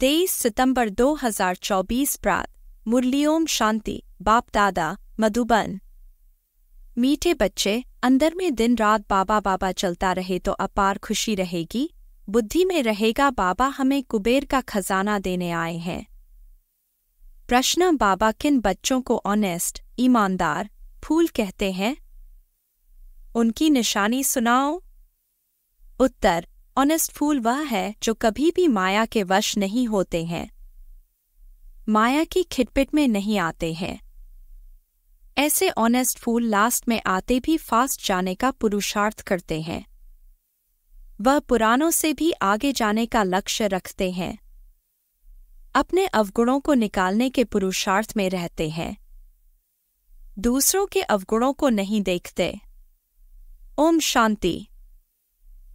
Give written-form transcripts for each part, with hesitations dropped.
23 सितंबर 2024 प्रात मुरली ओम शांति बाप दादा मधुबन। मीठे बच्चे, अंदर में दिन रात बाबा बाबा चलता रहे तो अपार खुशी रहेगी, बुद्धि में रहेगा बाबा हमें कुबेर का खजाना देने आए हैं। प्रश्न: बाबा किन बच्चों को ऑनेस्ट ईमानदार फूल कहते हैं? उनकी निशानी सुनाओ। उत्तर: ऑनेस्ट फूल वह है जो कभी भी माया के वश नहीं होते हैं, माया की खिटपिट में नहीं आते हैं। ऐसे ऑनेस्ट फूल लास्ट में आते भी फास्ट जाने का पुरुषार्थ करते हैं। वह पुरानों से भी आगे जाने का लक्ष्य रखते हैं, अपने अवगुणों को निकालने के पुरुषार्थ में रहते हैं, दूसरों के अवगुणों को नहीं देखते। ओम शांति।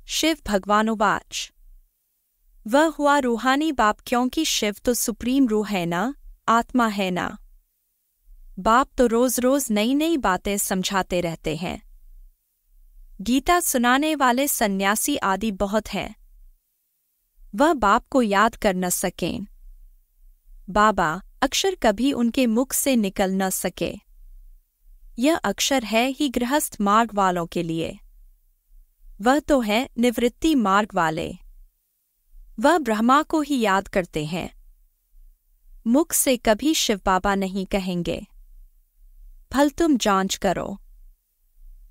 शिव भगवानुवाच: वह हुआ रूहानी बाप, क्योंकि शिव तो सुप्रीम रूह है ना, आत्मा है ना। बाप तो रोज रोज नई नई बातें समझाते रहते हैं। गीता सुनाने वाले सन्यासी आदि बहुत हैं, वह बाप को याद कर न सकें। बाबा अक्षर कभी उनके मुख से निकल न सके। यह अक्षर है ही गृहस्थ मार्ग वालों के लिए, वह तो है निवृत्ति मार्ग वाले। वह ब्रह्मा को ही याद करते हैं, मुख से कभी शिव बाबा नहीं कहेंगे। फल तुम जांच करो।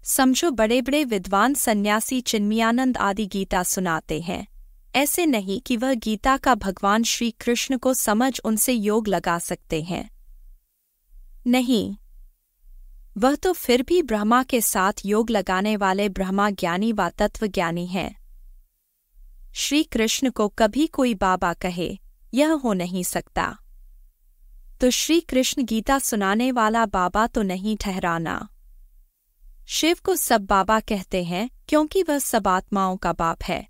समझो, बड़े बड़े विद्वान सन्यासी चिन्मयानंद आदि गीता सुनाते हैं, ऐसे नहीं कि वह गीता का भगवान श्री कृष्ण को समझ उनसे योग लगा सकते हैं। नहीं, वह तो फिर भी ब्रह्मा के साथ योग लगाने वाले ब्रह्मा ज्ञानी व तत्व ज्ञानी हैं। श्री कृष्ण को कभी कोई बाबा कहे, यह हो नहीं सकता। तो श्री कृष्ण गीता सुनाने वाला बाबा तो नहीं ठहराना। शिव को सब बाबा कहते हैं क्योंकि वह सब आत्माओं का बाप है।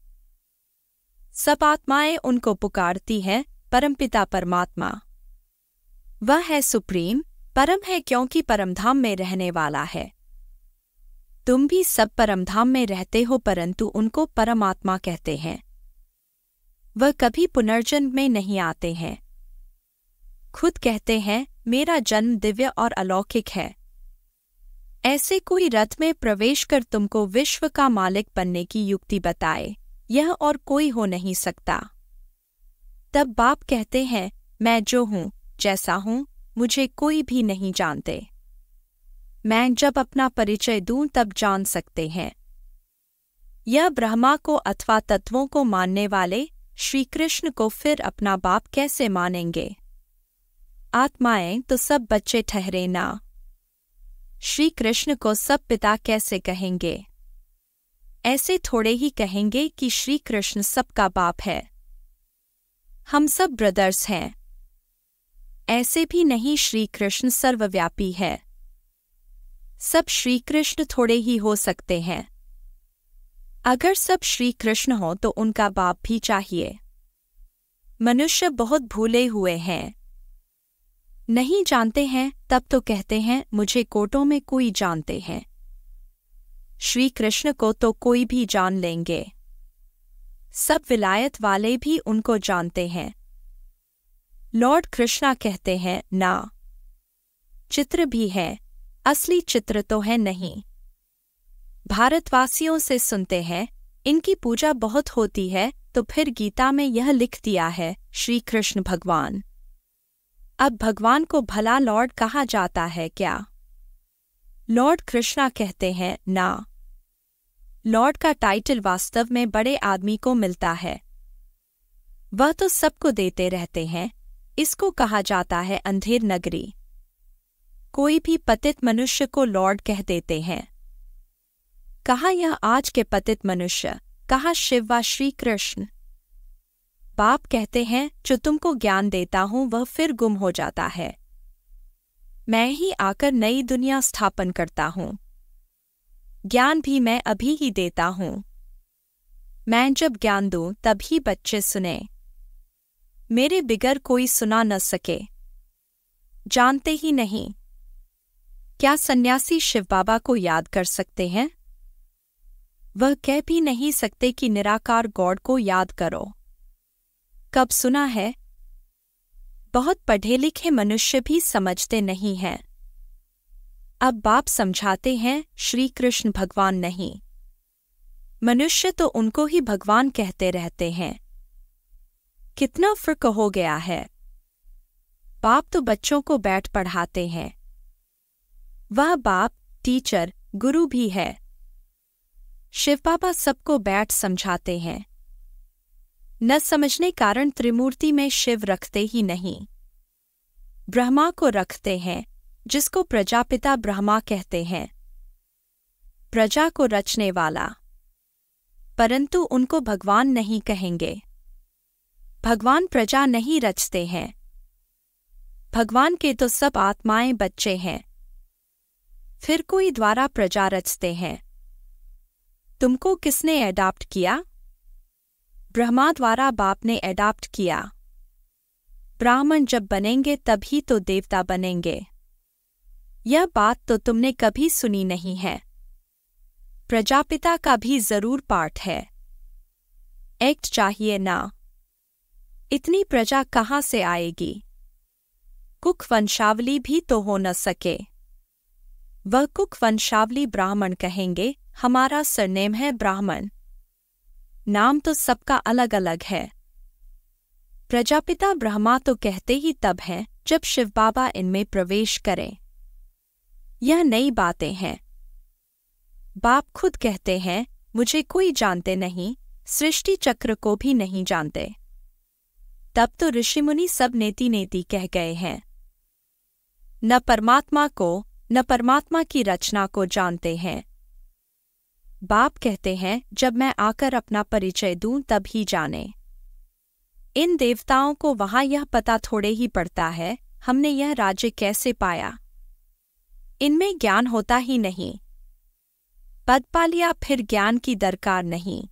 सब आत्माएं उनको पुकारती हैं, परमपिता परमात्मा। वह है सुप्रीम, परम है क्योंकि परमधाम में रहने वाला है। तुम भी सब परमधाम में रहते हो, परंतु उनको परमात्मा कहते हैं। वह कभी पुनर्जन्म में नहीं आते हैं। खुद कहते हैं, मेरा जन्म दिव्य और अलौकिक है। ऐसे कोई रथ में प्रवेश कर तुमको विश्व का मालिक बनने की युक्ति बताए, यह और कोई हो नहीं सकता। तब बाप कहते हैं, मैं जो हूँ, जैसा हूँ, मुझे कोई भी नहीं जानते। मैं जब अपना परिचय दूं तब जान सकते हैं। यह ब्रह्मा को अथवा तत्वों को मानने वाले श्री कृष्ण को फिर अपना बाप कैसे मानेंगे? आत्माएं तो सब बच्चे ठहरे ना, श्री कृष्ण को सब पिता कैसे कहेंगे? ऐसे थोड़े ही कहेंगे कि श्री कृष्ण सबका बाप है, हम सब ब्रदर्स हैं। ऐसे भी नहीं, श्री कृष्ण सर्वव्यापी है। सब श्री कृष्ण थोड़े ही हो सकते हैं। अगर सब श्री कृष्ण हो तो उनका बाप भी चाहिए। मनुष्य बहुत भूले हुए हैं, नहीं जानते हैं, तब तो कहते हैं मुझे कोटों में कोई जानते हैं। श्री कृष्ण को तो कोई भी जान लेंगे, सब विलायत वाले भी उनको जानते हैं। लॉर्ड कृष्णा कहते हैं, ना, चित्र भी है, असली चित्र तो है नहीं। भारतवासियों से सुनते हैं, इनकी पूजा बहुत होती है, तो फिर गीता में यह लिख दिया है, श्री कृष्ण भगवान। अब भगवान को भला लॉर्ड कहा जाता है क्या? लॉर्ड कृष्णा कहते हैं, ना, लॉर्ड का टाइटल वास्तव में बड़े आदमी को मिलता है, वह तो सबको देते रहते हैं। इसको कहा जाता है अंधेर नगरी। कोई भी पतित मनुष्य को लॉर्ड कह देते हैं। कहा यह आज के पतित मनुष्य, कहा शिव व श्री कृष्ण। बाप कहते हैं, जो तुमको ज्ञान देता हूं वह फिर गुम हो जाता है। मैं ही आकर नई दुनिया स्थापन करता हूं। ज्ञान भी मैं अभी ही देता हूं। मैं जब ज्ञान दूं तभी बच्चे सुने, मेरे बिगर कोई सुना न सके। जानते ही नहीं। क्या सन्यासी शिव बाबा को याद कर सकते हैं? वह कह भी नहीं सकते कि निराकार गॉड को याद करो। कब सुना है बहुत पढ़े लिखे मनुष्य भी समझते नहीं हैं। अब बाप समझाते हैं, श्री कृष्ण भगवान नहीं, मनुष्य तो उनको ही भगवान कहते रहते हैं। कितना फर्क हो गया है। बाप तो बच्चों को बैठ पढ़ाते हैं। वह बाप टीचर गुरु भी है। शिव बाबा सबको बैठ समझाते हैं। न समझने कारण त्रिमूर्ति में शिव रखते ही नहीं, ब्रह्मा को रखते हैं, जिसको प्रजापिता ब्रह्मा कहते हैं, प्रजा को रचने वाला। परंतु उनको भगवान नहीं कहेंगे। भगवान प्रजा नहीं रचते हैं। भगवान के तो सब आत्माएं बच्चे हैं। फिर कोई द्वारा प्रजा रचते हैं। तुमको किसने एडॉप्ट किया? ब्रह्मा द्वारा बाप ने एडॉप्ट किया। ब्राह्मण जब बनेंगे तभी तो देवता बनेंगे। यह बात तो तुमने कभी सुनी नहीं है। प्रजापिता का भी जरूर पार्ट है। एक्ट चाहिए ना। इतनी प्रजा कहाँ से आएगी? कुक वंशावली भी तो हो न सके। वह कुक वंशावली ब्राह्मण कहेंगे, हमारा सरनेम है ब्राह्मण। नाम तो सबका अलग अलग है। प्रजापिता ब्रह्मा तो कहते ही तब हैं जब शिव बाबा इनमें प्रवेश करें। यह नई बातें हैं। बाप खुद कहते हैं, मुझे कोई जानते नहीं, सृष्टि चक्र को भी नहीं जानते। तब तो ऋषिमुनि सब नेति नेति कह गए हैं। न परमात्मा को न परमात्मा की रचना को जानते हैं। बाप कहते हैं, जब मैं आकर अपना परिचय दूं तब ही जाने। इन देवताओं को वहां यह पता थोड़े ही पड़ता है हमने यह राज्य कैसे पाया। इनमें ज्ञान होता ही नहीं। पद पा लिया फिर ज्ञान की दरकार नहीं।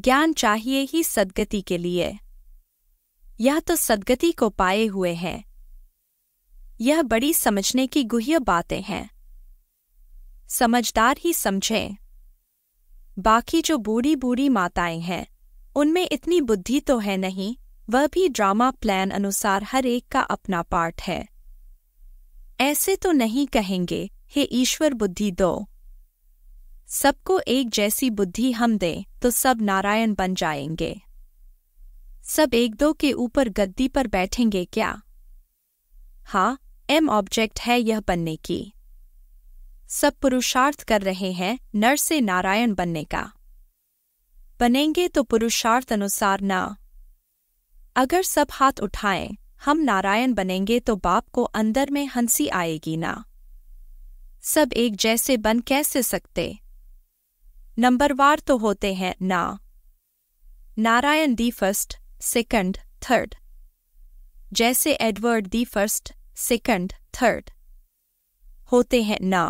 ज्ञान चाहिए ही सद्गति के लिए। यह तो सद्गति को पाए हुए हैं। यह बड़ी समझने की गुह्य बातें हैं। समझदार ही समझें। बाकी जो बूढ़ी बूढ़ी माताएं हैं, उनमें इतनी बुद्धि तो है नहीं। वह भी ड्रामा प्लान अनुसार हर एक का अपना पार्ट है। ऐसे तो नहीं कहेंगे, हे ईश्वर बुद्धि दो। सबको एक जैसी बुद्धि हम दें तो सब नारायण बन जाएंगे। सब एक दो के ऊपर गद्दी पर बैठेंगे क्या? हाँ, एम ऑब्जेक्ट है यह बनने की। सब पुरुषार्थ कर रहे हैं नर से नारायण बनने का। बनेंगे तो पुरुषार्थ अनुसार ना। अगर सब हाथ उठाएं, हम नारायण बनेंगे तो बाप को अंदर में हंसी आएगी ना। सब एक जैसे बन कैसे सकते? नंबरवार तो होते हैं ना। Narayan the first, second, third. जैसे Edward the first, second, third होते हैं ना।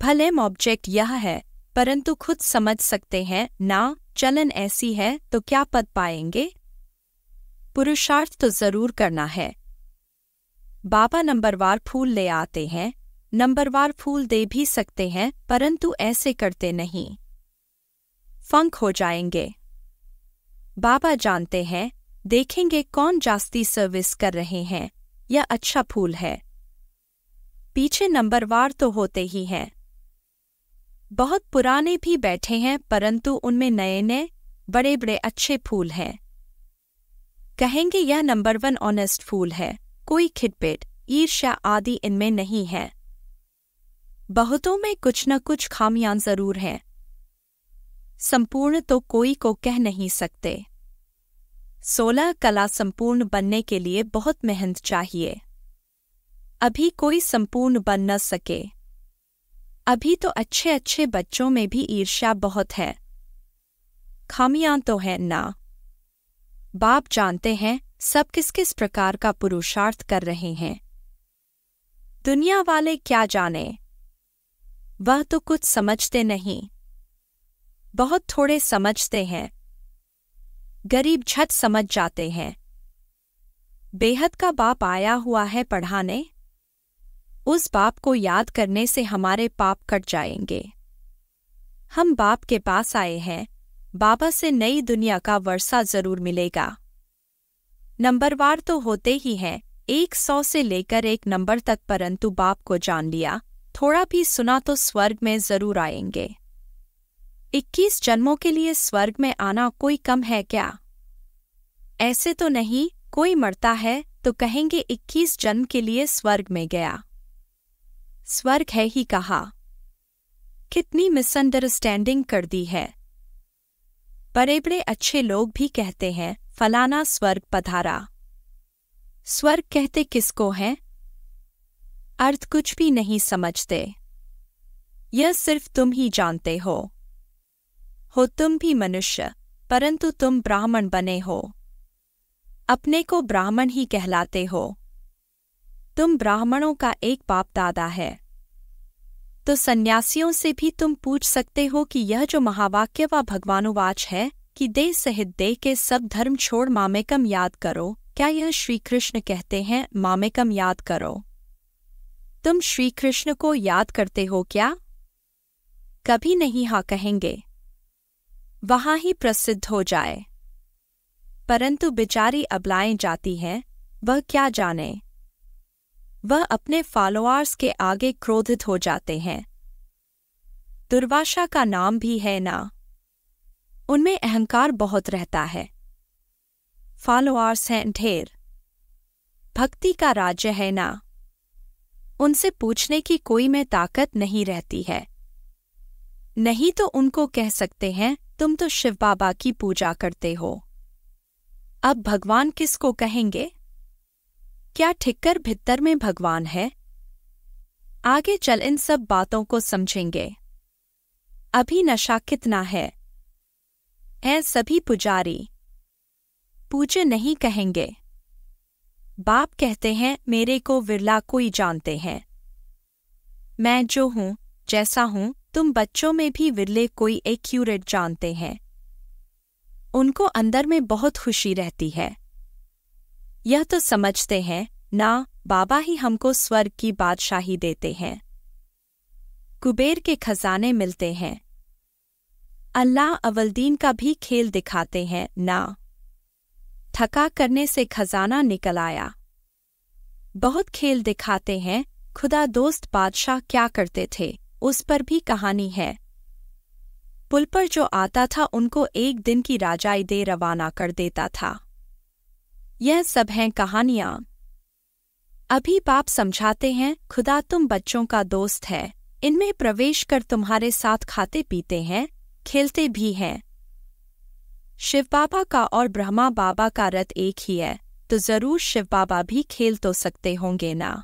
भले ऑब्जेक्ट यह है, परंतु खुद समझ सकते हैं ना। चलन ऐसी है तो क्या पद पाएंगे? पुरुषार्थ तो जरूर करना है। बाबा नंबरवार फूल ले आते हैं, नंबरवार फूल दे भी सकते हैं, परंतु ऐसे करते नहीं। फंक हो जाएंगे। बाबा जानते हैं, देखेंगे कौन जास्ती सर्विस कर रहे हैं। यह अच्छा फूल है। पीछे नंबरवार तो होते ही हैं। बहुत पुराने भी बैठे हैं, परंतु उनमें नए नए बड़े बड़े अच्छे फूल हैं। कहेंगे यह नंबर 1 ऑनेस्ट फूल है। कोई खिटपिट ईर्ष्या आदि इनमें नहीं है। बहुतों में कुछ न कुछ खामियां जरूर हैं। संपूर्ण तो कोई को कह नहीं सकते। 16 कला संपूर्ण बनने के लिए बहुत मेहनत चाहिए। अभी कोई संपूर्ण बन न सके। अभी तो अच्छे अच्छे बच्चों में भी ईर्ष्या बहुत है। खामियां तो है ना। बाप जानते हैं सब किस किस प्रकार का पुरुषार्थ कर रहे हैं। दुनिया वाले क्या जाने, वह तो कुछ समझते नहीं। बहुत थोड़े समझते हैं। गरीब झट समझ जाते हैं। बेहद का बाप आया हुआ है पढ़ाने। उस बाप को याद करने से हमारे पाप कट जाएंगे। हम बाप के पास आए हैं, बाबा से नई दुनिया का वर्षा जरूर मिलेगा। नंबरवार तो होते ही हैं, 100 से लेकर 1 नंबर तक, परंतु बाप को जान लिया, थोड़ा भी सुना तो स्वर्ग में जरूर आएंगे। 21 जन्मों के लिए स्वर्ग में आना कोई कम है क्या? ऐसे तो नहीं, कोई मरता है तो कहेंगे 21 जन्म के लिए स्वर्ग में गया। स्वर्ग है ही कहा। कितनी मिसअंडरस्टैंडिंग कर दी है। बड़े बड़े अच्छे लोग भी कहते हैं फलाना स्वर्ग पधारा। स्वर्ग कहते किसको हैं? अर्थ कुछ भी नहीं समझते। यह सिर्फ तुम ही जानते हो तुम भी मनुष्य, परंतु तुम ब्राह्मण बने हो। अपने को ब्राह्मण ही कहलाते हो। तुम ब्राह्मणों का एक बाप दादा है। तो सन्यासियों से भी तुम पूछ सकते हो कि यह जो महावाक्य व भगवानुवाच है कि देह सहित देह के सब धर्म छोड़ मामेकम याद करो, क्या यह श्री कृष्ण कहते हैं मामेकम याद करो? तुम श्री कृष्ण को याद करते हो क्या? कभी नहीं हाँ कहेंगे, वहां ही प्रसिद्ध हो जाए। परंतु बेचारी अबलाएं जाती हैं, वह क्या जाने। वह अपने फॉलोअर्स के आगे क्रोधित हो जाते हैं। दुर्वासा का नाम भी है ना, उनमें अहंकार बहुत रहता है। फॉलोअर्स हैं ढेर। भक्ति का राज्य है ना, उनसे पूछने की कोई में ताकत नहीं रहती है। नहीं तो उनको कह सकते हैं तुम तो शिव बाबा की पूजा करते हो। अब भगवान किसको कहेंगे? क्या ठिक्कर भित्तर में भगवान है? आगे चल इन सब बातों को समझेंगे। अभी नशा कितना है? सभी पुजारी पूज्य नहीं कहेंगे। बाप कहते हैं मेरे को विरला कोई जानते हैं। मैं जो हूं, जैसा हूं, तुम बच्चों में भी विरले कोई एक्यूरेट जानते हैं। उनको अंदर में बहुत खुशी रहती है। यह तो समझते हैं ना, बाबा ही हमको स्वर्ग की बादशाही देते हैं, कुबेर के खजाने मिलते हैं। अल्लाह अवलदीन का भी खेल दिखाते हैं ना, थका करने से खजाना निकल आया। बहुत खेल दिखाते हैं। खुदा दोस्त बादशाह क्या करते थे, उस पर भी कहानी है। पुल पर जो आता था उनको एक दिन की राजाई दे रवाना कर देता था। यह सब हैं कहानियां। अभी बाप समझाते हैं खुदा तुम बच्चों का दोस्त है, इनमें प्रवेश कर तुम्हारे साथ खाते पीते हैं, खेलते भी हैं। शिव बाबा का और ब्रह्मा बाबा का रथ एक ही है, तो जरूर शिव बाबा भी खेल तो सकते होंगे ना।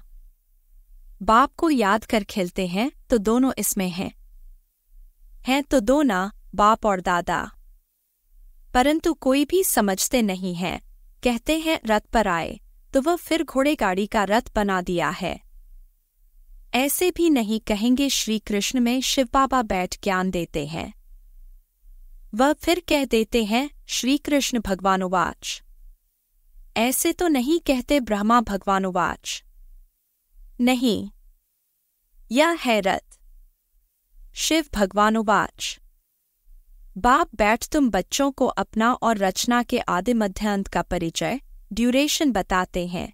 बाप को याद कर खेलते हैं तो दोनों इसमें हैं तो दो ना, बाप और दादा। परंतु कोई भी समझते नहीं है। कहते हैं रथ पर आए तो वह फिर घोड़े गाड़ी का रथ बना दिया है। ऐसे भी नहीं कहेंगे श्री कृष्ण में शिव बाबा बैठ ज्ञान देते हैं। वह फिर कह देते हैं श्री कृष्ण भगवानुवाच। ऐसे तो नहीं कहते ब्रह्मा भगवानुवाच। नहीं, यह है रथ। शिव भगवानुवाच। बाप बैठ तुम बच्चों को अपना और रचना के आदि मध्य अंत का परिचय, ड्यूरेशन बताते हैं,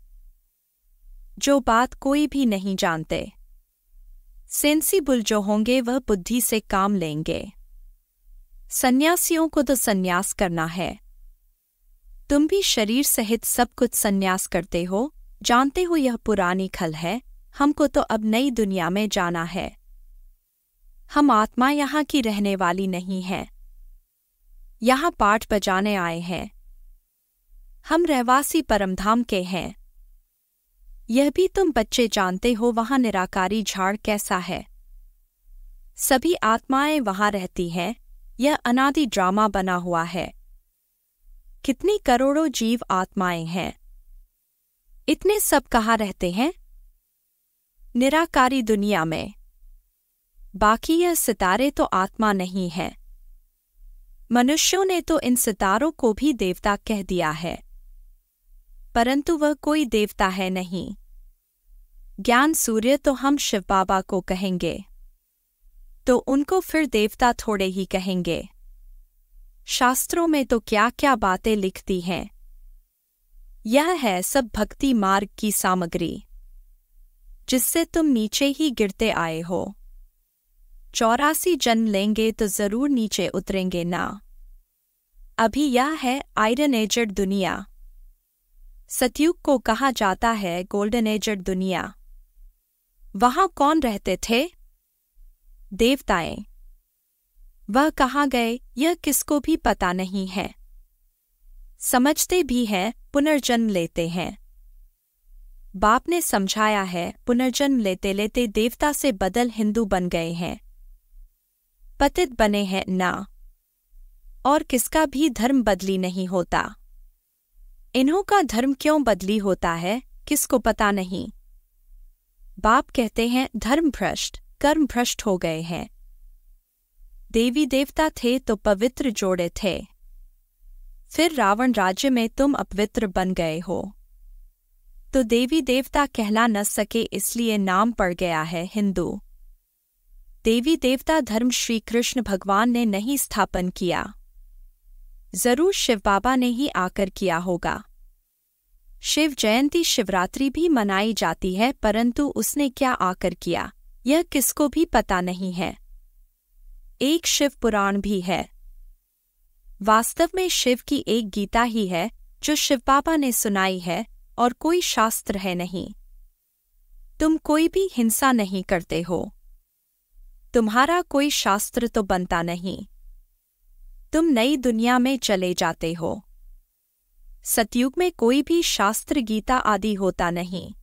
जो बात कोई भी नहीं जानते। सेंसिबल जो होंगे वह बुद्धि से काम लेंगे। सन्यासियों को तो सन्यास करना है। तुम भी शरीर सहित सब कुछ सन्यास करते हो, जानते हो यह पुरानी खल है। हमको तो अब नई दुनिया में जाना है। हम आत्मा यहाँ की रहने वाली नहीं है। यहाँ पाठ बजाने आए हैं। हम रहवासी परमधाम के हैं। यह भी तुम बच्चे जानते हो वहाँ निराकारी झाड़ कैसा है। सभी आत्माएं वहाँ रहती हैं। यह अनादि ड्रामा बना हुआ है। कितनी करोड़ों जीव आत्माएं हैं। इतने सब कहाँ रहते हैं? निराकारी दुनिया में। बाकी यह सितारे तो आत्मा नहीं है। मनुष्यों ने तो इन सितारों को भी देवता कह दिया है, परंतु वह कोई देवता है नहीं। ज्ञान सूर्य तो हम शिव बाबा को कहेंगे, तो उनको फिर देवता थोड़े ही कहेंगे। शास्त्रों में तो क्या क्या बातें लिखती हैं। यह है सब भक्ति मार्ग की सामग्री, जिससे तुम नीचे ही गिरते आए हो। 84 जन्म लेंगे तो जरूर नीचे उतरेंगे ना। अभी यह है आयरन एजड दुनिया। सतयुग को कहा जाता है गोल्डन एजड दुनिया। वहां कौन रहते थे? देवताएं। वह कहाँ गए यह किसको भी पता नहीं है। समझते भी हैं पुनर्जन्म लेते हैं। बाप ने समझाया है पुनर्जन्म लेते लेते देवता से बदल हिंदू बन गए हैं, पतित बने हैं ना। और किसका भी धर्म बदली नहीं होता। इन्हों का धर्म क्यों बदली होता है किसको पता नहीं। बाप कहते हैं धर्म भ्रष्ट, कर्म भ्रष्ट हो गए हैं। देवी देवता थे तो पवित्र जोड़े थे, फिर रावण राज्य में तुम अपवित्र बन गए हो, तो देवी देवता कहला न सके इसलिए नाम पड़ गया है हिंदू। देवी देवता धर्म श्री कृष्ण भगवान ने नहीं स्थापन किया, जरूर शिव बाबा ने ही आकर किया होगा। शिव जयंती शिवरात्रि भी मनाई जाती है, परंतु उसने क्या आकर किया यह किसको भी पता नहीं है। एक शिव पुराण भी है। वास्तव में शिव की एक गीता ही है जो शिव बाबा ने सुनाई है, और कोई शास्त्र है नहीं। तुम कोई भी हिंसा नहीं करते हो, तुम्हारा कोई शास्त्र तो बनता नहीं। तुम नई दुनिया में चले जाते हो। सतयुग में कोई भी शास्त्र गीता आदि होता नहीं।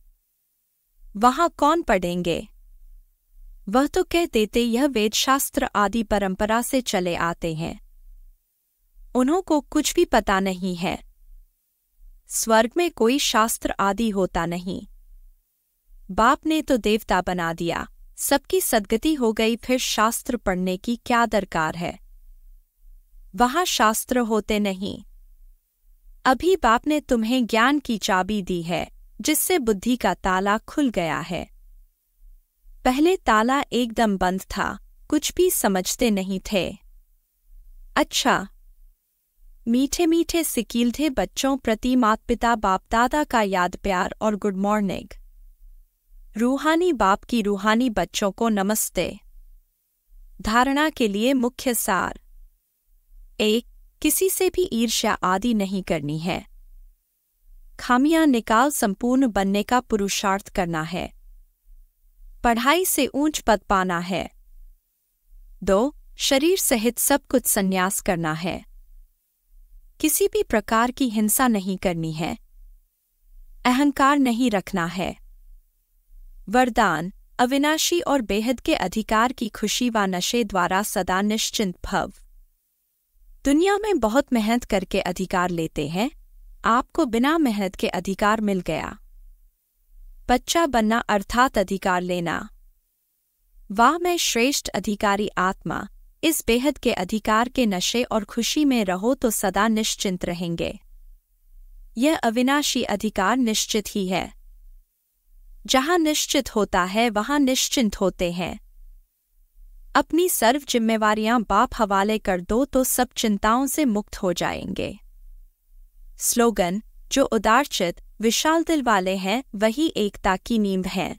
वहां कौन पढ़ेंगे? वह तो कह देते यह वेदशास्त्र आदि परंपरा से चले आते हैं। उन्हों को कुछ भी पता नहीं है। स्वर्ग में कोई शास्त्र आदि होता नहीं। बाप ने तो देवता बना दिया, सबकी सद्गति हो गई, फिर शास्त्र पढ़ने की क्या दरकार है। वहां शास्त्र होते नहीं। अभी बाप ने तुम्हें ज्ञान की चाबी दी है, जिससे बुद्धि का ताला खुल गया है। पहले ताला एकदम बंद था, कुछ भी समझते नहीं थे। अच्छा, मीठे मीठे सिकीलधे बच्चों प्रति माता पिता बाप दादा का याद प्यार और गुड मॉर्निंग। रूहानी बाप की रूहानी बच्चों को नमस्ते। धारणा के लिए मुख्य सार। 1. किसी से भी ईर्ष्या आदि नहीं करनी है। खामियां निकाल संपूर्ण बनने का पुरुषार्थ करना है। पढ़ाई से ऊंच पद पाना है। 2. शरीर सहित सब कुछ संन्यास करना है। किसी भी प्रकार की हिंसा नहीं करनी है। अहंकार नहीं रखना है। वरदान, अविनाशी और बेहद के अधिकार की खुशी व नशे द्वारा सदा निश्चिंत भव। दुनिया में बहुत मेहनत करके अधिकार लेते हैं, आपको बिना मेहनत के अधिकार मिल गया। बच्चा बनना अर्थात अधिकार लेना। वाह, मैं श्रेष्ठ अधिकारी आत्मा, इस बेहद के अधिकार के नशे और खुशी में रहो तो सदा निश्चिंत रहेंगे। यह अविनाशी अधिकार निश्चित ही है। जहां निश्चित होता है वहां निश्चिंत होते हैं। अपनी सर्व जिम्मेवारियां बाप हवाले कर दो तो सब चिंताओं से मुक्त हो जाएंगे। स्लोगन, जो उदारचित विशाल दिल वाले हैं वही एकता की नींव हैं।